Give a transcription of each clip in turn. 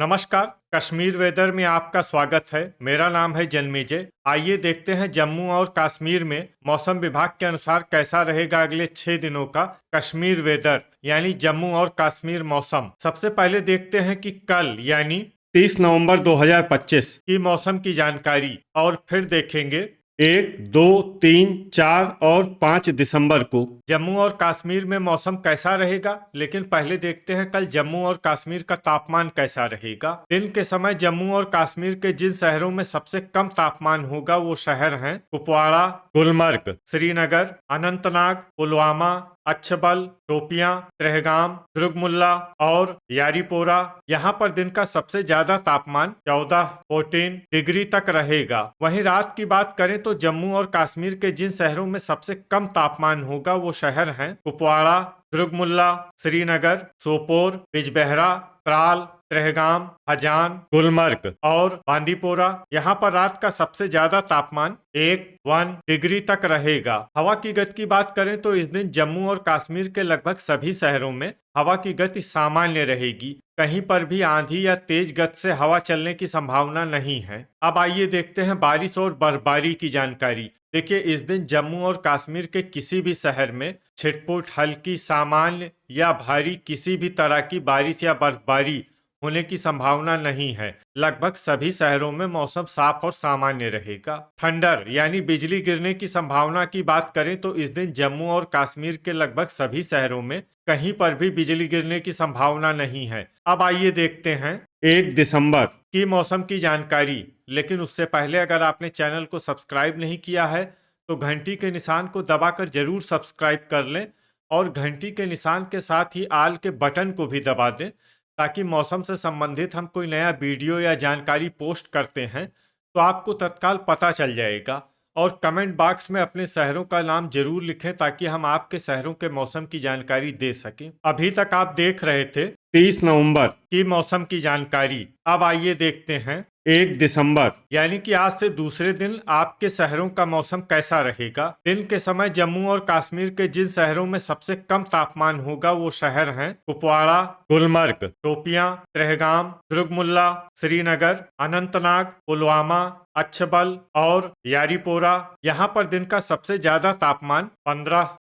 नमस्कार। कश्मीर वेदर में आपका स्वागत है। मेरा नाम है जन्मेजय। आइए देखते हैं जम्मू और कश्मीर में मौसम विभाग के अनुसार कैसा रहेगा अगले 6 दिनों का कश्मीर वेदर यानी जम्मू और कश्मीर मौसम। सबसे पहले देखते हैं कि कल यानी 30 नवंबर 2025 की मौसम की जानकारी और फिर देखेंगे 1, 2, 3, 4 और 5 दिसंबर को जम्मू और कश्मीर में मौसम कैसा रहेगा। लेकिन पहले देखते हैं कल जम्मू और कश्मीर का तापमान कैसा रहेगा। दिन के समय जम्मू और कश्मीर के जिन शहरों में सबसे कम तापमान होगा वो शहर हैं कुपवाड़ा, गुलमर्ग, श्रीनगर, अनंतनाग, पुलवामा, अच्छबल, शोपियां, त्रेहगाम, दुर्गमुल्ला और यारीपोरा। यहाँ पर दिन का सबसे ज्यादा तापमान 14 डिग्री तक रहेगा। वहीं रात की बात करें तो जम्मू और कश्मीर के जिन शहरों में सबसे कम तापमान होगा वो शहर हैं कुपवाड़ा, दुर्गमुल्ला, श्रीनगर, सोपोर, बिजबेहरा, त्राल, त्रेहगाम, हजान, गुलमर्ग और बांदीपोरा। यहाँ पर रात का सबसे ज्यादा तापमान 1 डिग्री तक रहेगा। हवा की गति की बात करें तो इस दिन जम्मू और कश्मीर के लगभग सभी शहरों में हवा की गति सामान्य रहेगी। कहीं पर भी आंधी या तेज गति से हवा चलने की संभावना नहीं है। अब आइए देखते हैं बारिश और बर्फबारी की जानकारी। देखिए, इस दिन जम्मू और कश्मीर के किसी भी शहर में छिटपुट, हल्की, सामान्य या भारी किसी भी तरह की बारिश या बर्फबारी होने की संभावना नहीं है। लगभग सभी शहरों में मौसम साफ और सामान्य रहेगा। थंडर यानी बिजली गिरने की संभावना की बात करें तो इस दिन जम्मू और कश्मीर के लगभग सभी शहरों में कहीं पर भी बिजली गिरने की संभावना नहीं है। अब आइए देखते हैं 1 दिसंबर की मौसम की जानकारी। लेकिन उससे पहले अगर आपने चैनल को सब्सक्राइब नहीं किया है तो घंटी के निशान को दबाकर जरूर सब्सक्राइब कर लें और घंटी के निशान के साथ ही आल के बटन को भी दबा दें ताकि मौसम से संबंधित हम कोई नया वीडियो या जानकारी पोस्ट करते हैं तो आपको तत्काल पता चल जाएगा। और कमेंट बॉक्स में अपने शहरों का नाम जरूर लिखें ताकि हम आपके शहरों के मौसम की जानकारी दे सकें। अभी तक आप देख रहे थे 30 नवंबर की मौसम की जानकारी। अब आइए देखते हैं 1 दिसंबर यानी कि आज से दूसरे दिन आपके शहरों का मौसम कैसा रहेगा। दिन के समय जम्मू और कश्मीर के जिन शहरों में सबसे कम तापमान होगा वो शहर हैं कुपवाड़ा, गुलमर्ग, शोपियां, त्रेहगाम, दुर्गमुल्ला, श्रीनगर, अनंतनाग, पुलवामा, अच्छबल और यारीपोरा। यहाँ पर दिन का सबसे ज्यादा तापमान 15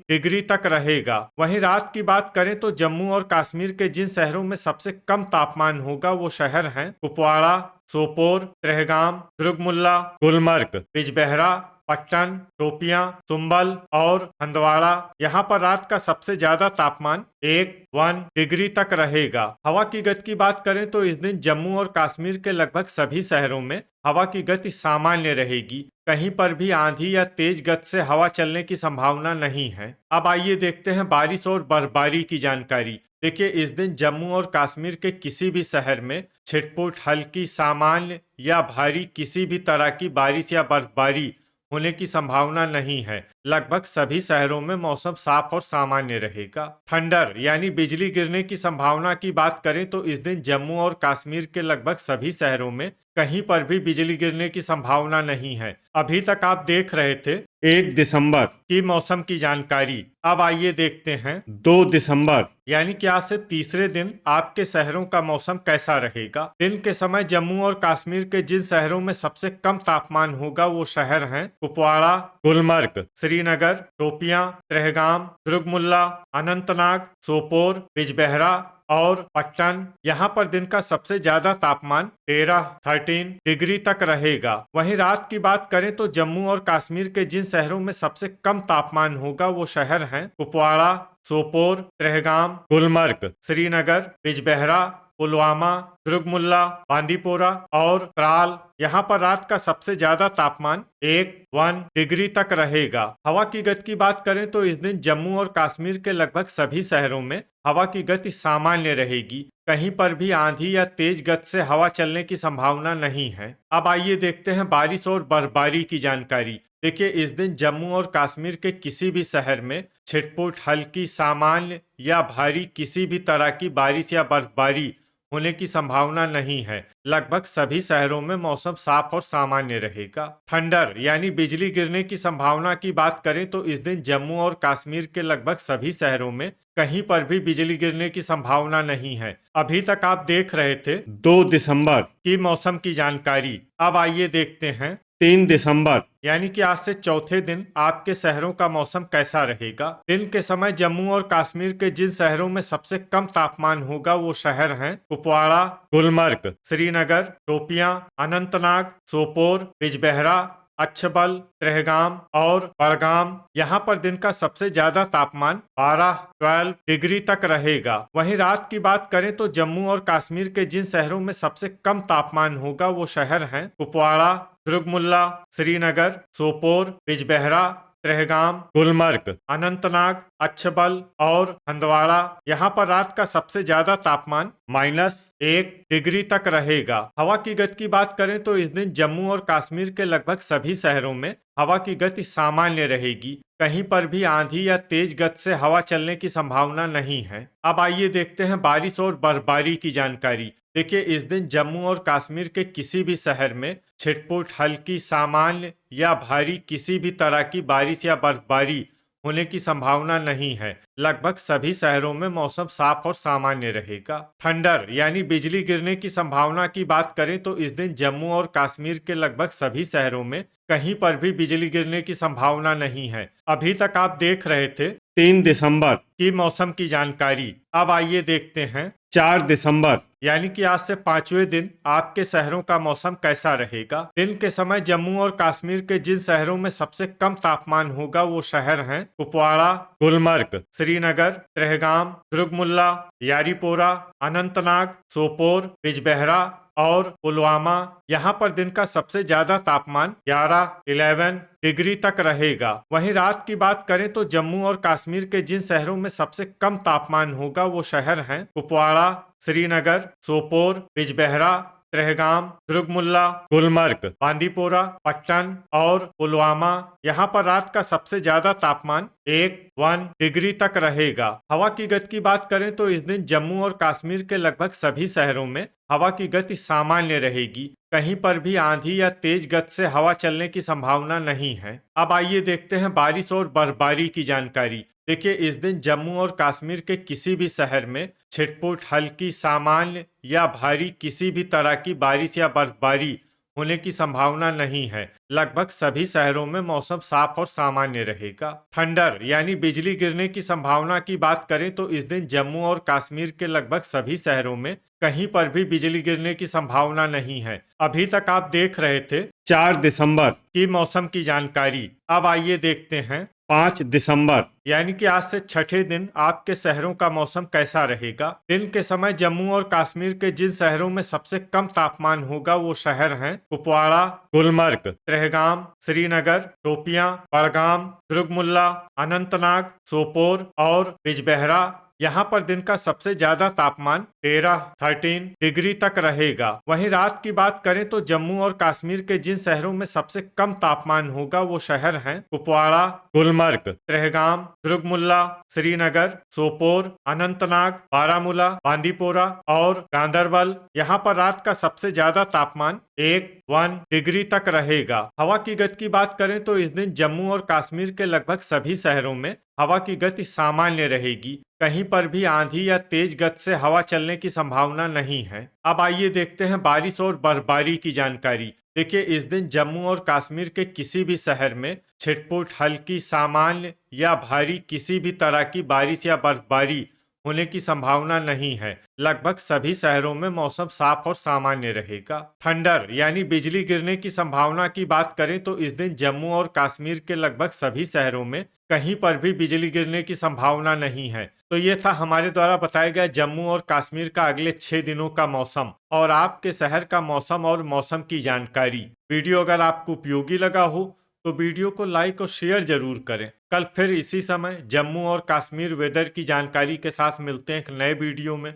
डिग्री तक रहेगा। वहीं रात की बात करें तो जम्मू और कश्मीर के जिन शहरों में सबसे कम तापमान होगा वो शहर हैं कुपवाड़ा, सोपोर, त्रेहगाम, दुर्गमुल्ला, गुलमर्ग, बिजबेहरा, पट्टन, शोपियां, चुंबल और हंदवाड़ा। यहाँ पर रात का सबसे ज्यादा तापमान 1 डिग्री तक रहेगा। हवा की गति की बात करें तो इस दिन जम्मू और कश्मीर के लगभग सभी शहरों में हवा की गति सामान्य रहेगी। कहीं पर भी आंधी या तेज गति से हवा चलने की संभावना नहीं है। अब आइए देखते हैं बारिश और बर्फबारी की जानकारी। देखिए, इस दिन जम्मू और कश्मीर के किसी भी शहर में छिटपुट, हल्की, सामान्य या भारी किसी भी तरह की बारिश या बर्फबारी होने की संभावना नहीं है। लगभग सभी शहरों में मौसम साफ और सामान्य रहेगा। थंडर यानी बिजली गिरने की संभावना की बात करें तो इस दिन जम्मू और कश्मीर के लगभग सभी शहरों में कहीं पर भी बिजली गिरने की संभावना नहीं है। अभी तक आप देख रहे थे 1 दिसंबर की मौसम की जानकारी। अब आइए देखते हैं 2 दिसंबर यानी कि आज से तीसरे दिन आपके शहरों का मौसम कैसा रहेगा। दिन के समय जम्मू और कश्मीर के जिन शहरों में सबसे कम तापमान होगा वो शहर हैं कुपवाड़ा, गुलमर्ग, श्रीनगर, शोपियां, त्रेहगाम, दुर्गमुल्ला, अनंतनाग, सोपोर, बिजबेहरा और पट्टन। यहाँ पर दिन का सबसे ज्यादा तापमान 13 डिग्री तक रहेगा। वहीं रात की बात करें तो जम्मू और कश्मीर के जिन शहरों में सबसे कम तापमान होगा वो शहर हैं कुपवाड़ा, सोपोर, त्रेहगाम, गुलमर्ग, श्रीनगर, बिजबेहरा, पुलवामा, दुर्गमुल्ला, बांदीपोरा और त्राल। यहाँ पर रात का सबसे ज्यादा तापमान 1 डिग्री तक रहेगा। हवा की गति की बात करें तो इस दिन जम्मू और कश्मीर के लगभग सभी शहरों में हवा की गति सामान्य रहेगी। कहीं पर भी आंधी या तेज गति से हवा चलने की संभावना नहीं है। अब आइए देखते हैं बारिश और बर्फबारी की जानकारी। देखिए, इस दिन जम्मू और कश्मीर के किसी भी शहर में छिटपुट, हल्की, सामान्य या भारी किसी भी तरह की बारिश या बर्फबारी होने की संभावना नहीं है। लगभग सभी शहरों में मौसम साफ और सामान्य रहेगा। थंडर यानी बिजली गिरने की संभावना की बात करें तो इस दिन जम्मू और कश्मीर के लगभग सभी शहरों में कहीं पर भी बिजली गिरने की संभावना नहीं है। अभी तक आप देख रहे थे 2 दिसंबर की मौसम की जानकारी। अब आइए देखते हैं 3 दिसंबर यानी कि आज से चौथे दिन आपके शहरों का मौसम कैसा रहेगा। दिन के समय जम्मू और कश्मीर के जिन शहरों में सबसे कम तापमान होगा वो शहर हैं कुपवाड़ा, गुलमर्ग, श्रीनगर, शोपियां, अनंतनाग, सोपोर, बिजबेहरा, अच्छबल, त्रेहगाम और बड़गाम। यहाँ पर दिन का सबसे ज्यादा तापमान 12 डिग्री तक रहेगा। वहीं रात की बात करें तो जम्मू और कश्मीर के जिन शहरों में सबसे कम तापमान होगा वो शहर हैं कुपवाड़ा, दुर्गमुल्ला, श्रीनगर, सोपोर, बिजबेहरा, त्रेहगाम, गुलमर्ग, अनंतनाग, अच्छबल और हंदवाड़ा। यहाँ पर रात का सबसे ज्यादा तापमान -1 डिग्री तक रहेगा। हवा की गति की बात करें तो इस दिन जम्मू और कश्मीर के लगभग सभी शहरों में हवा की गति सामान्य रहेगी। कहीं पर भी आंधी या तेज गति से हवा चलने की संभावना नहीं है। अब आइए देखते हैं बारिश और बर्फबारी की जानकारी। देखिए, इस दिन जम्मू और कश्मीर के किसी भी शहर में छिटपुट, हल्की, सामान्य या भारी किसी भी तरह की बारिश या बर्फबारी होने की संभावना नहीं है। लगभग सभी शहरों में मौसम साफ और सामान्य रहेगा। थंडर यानी बिजली गिरने की संभावना की बात करें तो इस दिन जम्मू और कश्मीर के लगभग सभी शहरों में कहीं पर भी बिजली गिरने की संभावना नहीं है। अभी तक आप देख रहे थे 3 दिसंबर की मौसम की जानकारी। अब आइए देखते हैं 4 दिसंबर यानी कि आज से 5वें दिन आपके शहरों का मौसम कैसा रहेगा। दिन के समय जम्मू और कश्मीर के जिन शहरों में सबसे कम तापमान होगा वो शहर हैं कुपवाड़ा, गुलमर्ग, श्रीनगर, त्रेहगाम, दुर्गमुल्ला, यारीपोरा, अनंतनाग, सोपोर, बिजबेहरा और पुलवामा। यहाँ पर दिन का सबसे ज्यादा तापमान 11 डिग्री तक रहेगा। वहीं रात की बात करें तो जम्मू और कश्मीर के जिन शहरों में सबसे कम तापमान होगा वो शहर हैं कुपवाड़ा, श्रीनगर, सोपोर, बिजबेहरा, त्रेहगाम, दुर्गमुल्ला, गुलमर्ग, बांदीपोरा, पट्टन और पुलवामा। यहाँ पर रात का सबसे ज्यादा तापमान 1 डिग्री तक रहेगा। हवा की गति की बात करें तो इस दिन जम्मू और कश्मीर के लगभग सभी शहरों में हवा की गति सामान्य रहेगी। कहीं पर भी आंधी या तेज गति से हवा चलने की संभावना नहीं है। अब आइए देखते हैं बारिश और बर्फबारी की जानकारी। देखिए, इस दिन जम्मू और कश्मीर के किसी भी शहर में छिटपुट, हल्की, सामान्य या भारी किसी भी तरह की बारिश या बर्फबारी होने की संभावना नहीं है। लगभग सभी शहरों में मौसम साफ और सामान्य रहेगा। थंडर यानी बिजली गिरने की संभावना की बात करें तो इस दिन जम्मू और कश्मीर के लगभग सभी शहरों में कहीं पर भी बिजली गिरने की संभावना नहीं है। अभी तक आप देख रहे थे 4 दिसंबर की मौसम की जानकारी। अब आइए देखते हैं 5 दिसंबर यानी कि आज से छठे दिन आपके शहरों का मौसम कैसा रहेगा। दिन के समय जम्मू और कश्मीर के जिन शहरों में सबसे कम तापमान होगा वो शहर हैं कुपवाड़ा, गुलमर्ग, त्रेहगाम, श्रीनगर, शोपियां, बड़गाम, दुर्गमुल्ला, अनंतनाग, सोपोर और बिजबेहरा। यहाँ पर दिन का सबसे ज्यादा तापमान 13 डिग्री तक रहेगा। वहीं रात की बात करें तो जम्मू और कश्मीर के जिन शहरों में सबसे कम तापमान होगा वो शहर हैं कुपवाड़ा, गुलमर्ग, त्रेहगाम, दुर्गमुल्ला, श्रीनगर, सोपोर, अनंतनाग, बारामूला, बांदीपोरा और गांदरबल। यहाँ पर रात का सबसे ज्यादा तापमान 1 डिग्री तक रहेगा। हवा की गति की बात करें तो इस दिन जम्मू और कश्मीर के लगभग सभी शहरों में हवा की गति सामान्य रहेगी। कहीं पर भी आंधी या तेज गति से हवा चलने की संभावना नहीं है। अब आइए देखते हैं बारिश और बर्फबारी की जानकारी। देखिए, इस दिन जम्मू और कश्मीर के किसी भी शहर में छिटपुट, हल्की, सामान्य या भारी किसी भी तरह की बारिश या बर्फबारी होने की संभावना नहीं है। लगभग सभी शहरों में मौसम साफ और सामान्य रहेगा। थंडर यानी बिजली गिरने की संभावना की बात करें तो इस दिन जम्मू और कश्मीर के लगभग सभी शहरों में कहीं पर भी बिजली गिरने की संभावना नहीं है। तो ये था हमारे द्वारा बताया गया जम्मू और कश्मीर का अगले 6 दिनों का मौसम और आपके शहर का मौसम और मौसम की जानकारी। वीडियो अगर आपको उपयोगी लगा हो तो वीडियो को लाइक और शेयर जरूर करें। कल फिर इसी समय जम्मू और कश्मीर वेदर की जानकारी के साथ मिलते हैं एक नए वीडियो में।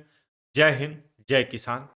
जय हिंद, जय किसान।